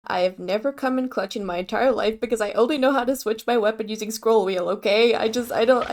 I've never come in clutch in my entire life because I only know how to switch my weapon using scroll wheel, okay? I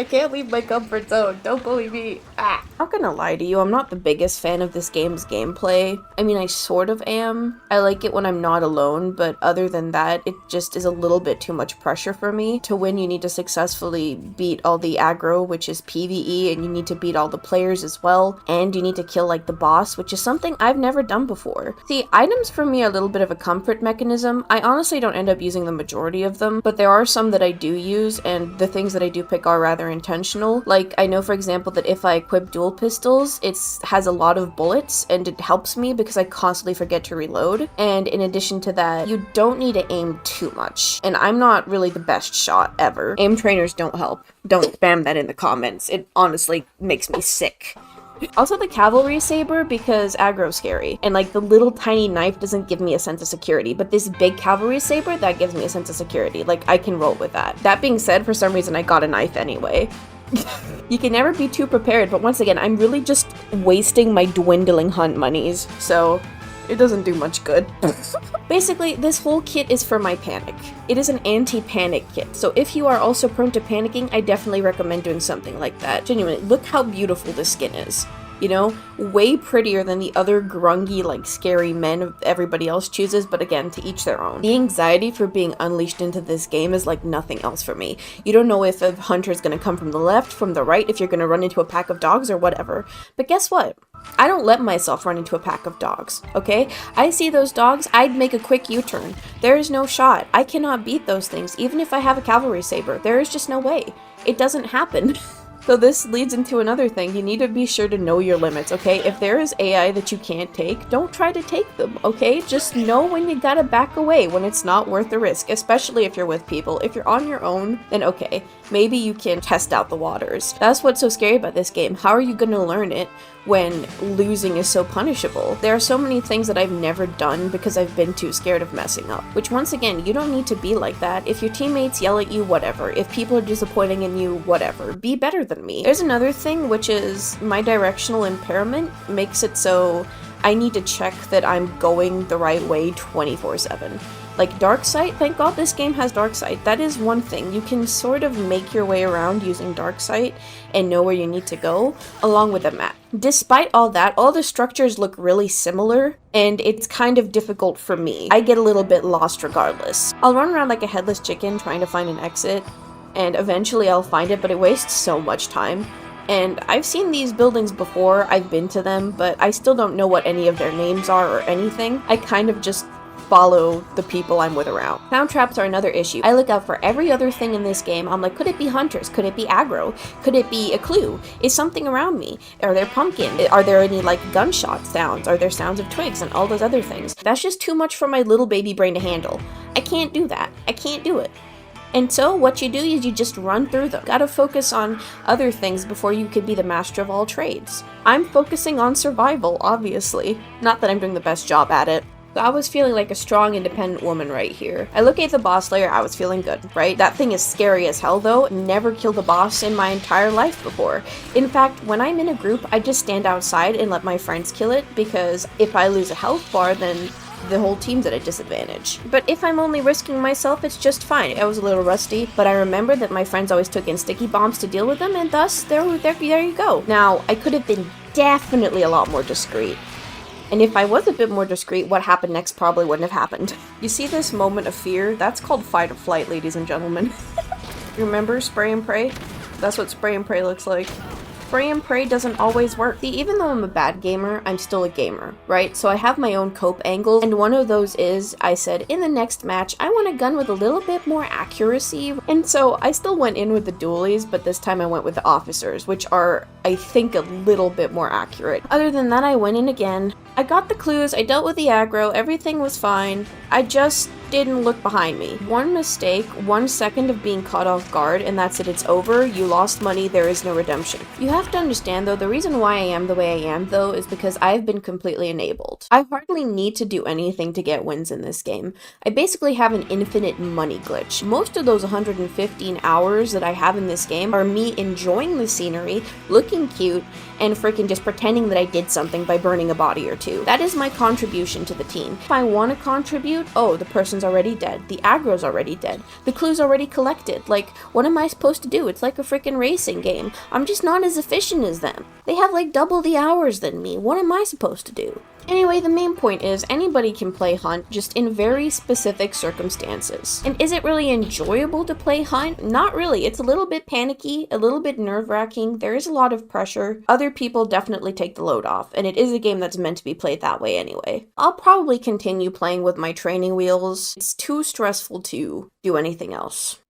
can't leave my comfort zone. Don't bully me. Ah. Not gonna lie to you, I'm not the biggest fan of this game's gameplay. I mean, I sort of am. I like it when I'm not alone, but other than that, it just is a little bit too much pressure for me. To win, you need to successfully beat all the aggro, which is PvE, and you need to beat all the players as well, and you need to kill, like, the boss, which is something I've never done before. See, items for me are a little bit of a comfort mechanism. I honestly don't end up using the majority of them, but there are some that I do use, and the things that I do pick are rather intentional. Like, I know, for example, that if I equip dual pistols, it has a lot of bullets, and it helps me because I constantly forget to reload. And in addition to that, you don't need to aim too much. And I'm not really the best shot ever. Aim trainers don't help. Don't spam that in the comments. It honestly makes me sick. Also the cavalry saber, because aggro's scary, and like the little tiny knife doesn't give me a sense of security, but this big cavalry saber, that gives me a sense of security. Like, I can roll with that. That being said, for some reason I got a knife anyway. You can never be too prepared, but once again, I'm really just wasting my dwindling hunt monies, so it doesn't do much good. Basically, this whole kit is for my panic. It is an anti-panic kit, so if you are also prone to panicking, I definitely recommend doing something like that. Genuinely, look how beautiful this skin is. You know, way prettier than the other grungy, like, scary men everybody else chooses, but again, to each their own. The anxiety for being unleashed into this game is like nothing else for me. You don't know if a hunter is going to come from the left, from the right, if you're going to run into a pack of dogs or whatever. But guess what? I don't let myself run into a pack of dogs, okay? I see those dogs, I'd make a quick U-turn. There is no shot. I cannot beat those things, even if I have a cavalry saber. There is just no way. It doesn't happen. So this leads into another thing. You need to be sure to know your limits, okay? If there is AI that you can't take, don't try to take them, okay? Just know when you gotta back away, when it's not worth the risk, especially if you're with people. If you're on your own, then okay, maybe you can test out the waters. That's what's so scary about this game. How are you gonna learn it when losing is so punishable? There are so many things that I've never done because I've been too scared of messing up. Which, once again, you don't need to be like that. If your teammates yell at you, whatever. If people are disappointing in you, whatever. Be better than me. There's another thing, which is my directional impairment makes it so I need to check that I'm going the right way 24/7. Like, dark sight, thank god this game has dark sight. That is one thing. You can sort of make your way around using dark sight and know where you need to go, along with a map. Despite all that, all the structures look really similar, and it's kind of difficult for me. I get a little bit lost regardless. I'll run around like a headless chicken trying to find an exit, and eventually I'll find it, but it wastes so much time. And I've seen these buildings before, I've been to them, but I still don't know what any of their names are or anything. I kind of just follow the people I'm with around. Sound traps are another issue. I look out for every other thing in this game. I'm like, could it be hunters? Could it be aggro? Could it be a clue? Is something around me? Are there pumpkins? Are there any, like, gunshot sounds? Are there sounds of twigs and all those other things? That's just too much for my little baby brain to handle. I can't do that. I can't do it. And so what you do is you just run through them. Gotta focus on other things before you could be the master of all trades. I'm focusing on survival, obviously. Not that I'm doing the best job at it. So I was feeling like a strong, independent woman right here. I look at the boss layer, I was feeling good, right? That thing is scary as hell though. Never killed a boss in my entire life before. In fact, when I'm in a group, I just stand outside and let my friends kill it, because if I lose a health bar, then the whole team's at a disadvantage. But if I'm only risking myself, it's just fine. I was a little rusty, but I remember that my friends always took in sticky bombs to deal with them, and thus, there you go. Now, I could have been definitely a lot more discreet. And if I was a bit more discreet, what happened next probably wouldn't have happened. You see this moment of fear? That's called fight or flight, ladies and gentlemen. Remember spray and pray? That's what spray and pray looks like. Spray and pray doesn't always work. See, even though I'm a bad gamer, I'm still a gamer, right? So I have my own cope angles, and one of those is, I said, in the next match, I want a gun with a little bit more accuracy. And so I still went in with the dualies, but this time I went with the officers, which are, I think, a little bit more accurate. Other than that, I went in again. I got the clues, I dealt with the aggro, everything was fine. I just didn't look behind me. One mistake, 1 second of being caught off guard, and that's it, it's over. You lost money, there is no redemption. You have to understand though, the reason why I am the way I am though is because I've been completely enabled. I hardly need to do anything to get wins in this game. I basically have an infinite money glitch. Most of those 115 hours that I have in this game are me enjoying the scenery, looking cute, and freaking just pretending that I did something by burning a body or two. That is my contribution to the team. If I want to contribute, oh, the person's already dead. The aggro's already dead. The clue's already collected. Like, what am I supposed to do? It's like a freaking racing game. I'm just not as efficient as them. They have like double the hours than me. What am I supposed to do? Anyway, the main point is anybody can play Hunt, just in very specific circumstances. And is it really enjoyable to play Hunt? Not really. It's a little bit panicky, a little bit nerve-wracking. There is a lot of pressure. Other people definitely take the load off, and it is a game that's meant to be played that way anyway. I'll probably continue playing with my training wheels. It's too stressful to do anything else.